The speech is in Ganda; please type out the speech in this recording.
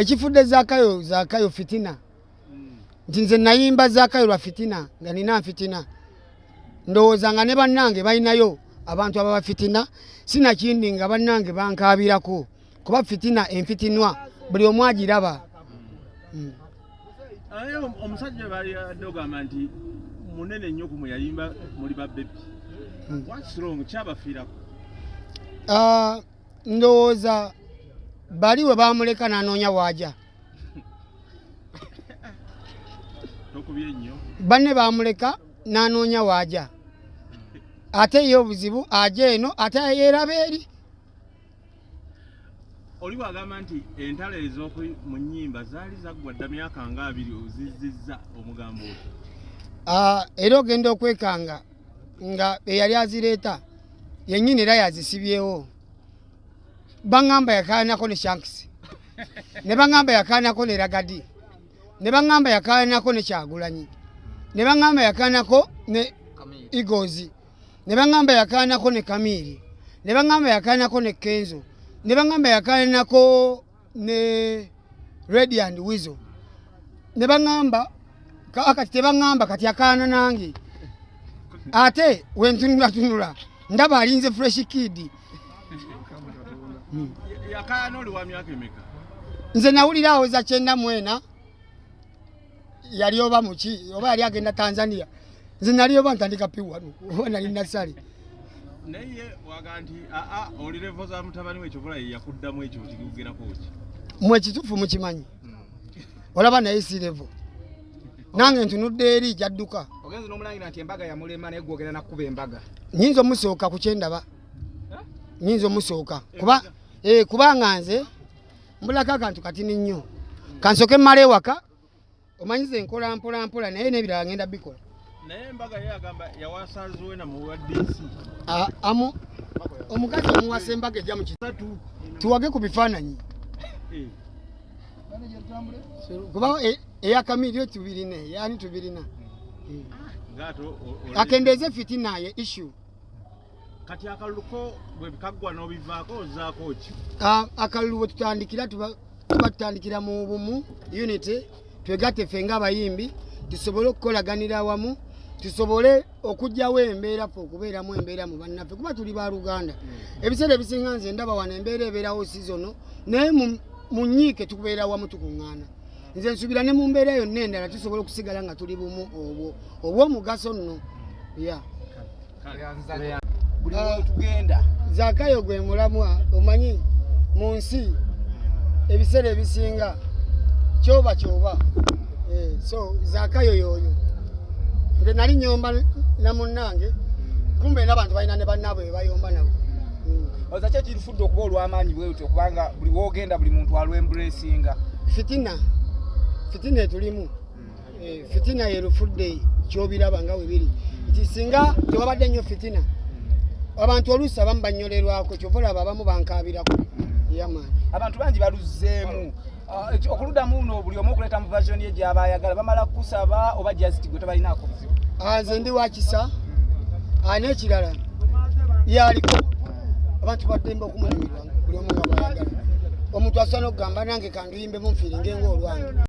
ekifudde Zakayo fitina nti nze nayimba Zakayo lwa fitina nga nina fitina ndowooza nga ne bannange balinayo abantu ababa fitina sinakindi nga bannange bankabirako kuba fitina enfitinwa buli omu agiraba. Omusajja bali adogamba nti munene nnyo ku yayimba muli ba Bebe. What's wrong? Kyabafiirako? Ndowooza bali we bamuleka n'anoonya waaja. Tokubye nnyo. Banne bamuleka n'anoonya waaja. Ate ye obuzibu aje eno ate yeeraba eri. Oli wagamba nti entalo ez'oku mu nnyimba zaali zaggwa dda myaka nga 2 ozizizza omugambo ogwo. Era ogenda okwekanga nga eyali azireeta yennyini era yazisibyewo. Bangamba yakaanako ne Shanks. Ne bangamba yakaanako ne Ragadi. Ne bangamba yakaanako ne Kyagulanyi. Ne bangamba yakaanako ne Igozi. Ne bangamba yakaanako ne Kamiri. Ne bangamba yakaanako ne Kenzo. Ne bangamba yakaanako ne Ready and Weasel. Ne bangamba kati tebangamba kati yakaana nange. Ate wentunula ndaba alinze fresh kid. Yakaana oli wa myaka emeka? Nze nawulira aweza 94 yali oba muki oba yali agenda Tanzania. Nze nali oba ntandika piwano oba nali nasali. Naye waga nti oli levo za mutabani we Kyovola yakuddamu ekyo kigugerako ki? Mwe kitufu mukimanyi. Olaba naye si levo. Nange ntunudde eri jadduka. Ogenze n'omulangira nti embaga ya mulema naye gwogera nakuba embaga. Nyinza omusooka ku kyendaba. Nyinza omusooka. Kubanga nze mbulako akantu katini nnyo. Kansoke mmale ewaka omanyize nkola mpola naye n'ebirala ngenda bikola. Naye embaga ye agamba yawasazuwe na mu DC. Omukazi omuwasa embaga ejja mu kisatu tuwage ku bifaananyi. Kuba eya Kamiri tubirine yani tubirina. Akendeeze fitina ye issue. Kati akaluko bwe bikaggwa n'obivaako ozaako ki? Akalulu tutandikira tubatandikira mu bumu unity twegatte fenga abayimbi tusobole okukolaganira awamu tusobole okujjawo embeera fe okubeeramu embeera mu bannaffe kuba tuli ba Luganda. Ebiseera ebisinga nze ndaba wano embeera ebeerawo season naye mu nnyiike tukubeera wamu tukuŋŋaana. Nze nsubira ne mu mbeera yonna endala tusobola okusigala nga tuli bumu obw'omugaso nno. Buli tugenda Zakayo gwe mulamwa omanyi mu nsi ebiseera ebisinga kyoba so Zakayo yoyo nze nali nyomba na munnange kumbe n'abantu balina ne bannaabwe bayomba nabo. Oza kye kirifudde okuba olw'amaanyi bwe uti okubanga buli wogenda buli muntu alwembracinga fitina etulimu. Fitina yerufudde kyobiraba nga webiri nti singa tewabadde nnyo fitina abantu oluusi abamu bannyolerwako Kyovola abamu bankabirako. Abantu bangi baluzzeemu okuluddamu uno buli omu okuleeta mu version ye gy'aba ayagala bamala kusaba oba just gwe tobalinaako buzibu. Nze ndi wakisa n'ekirala yaliko abantu baddembe okumulimirwa buli omu nga bwayagala. Omuntu asobola okugamba nange kanduyimbe mu nfiiringe ng'olwange.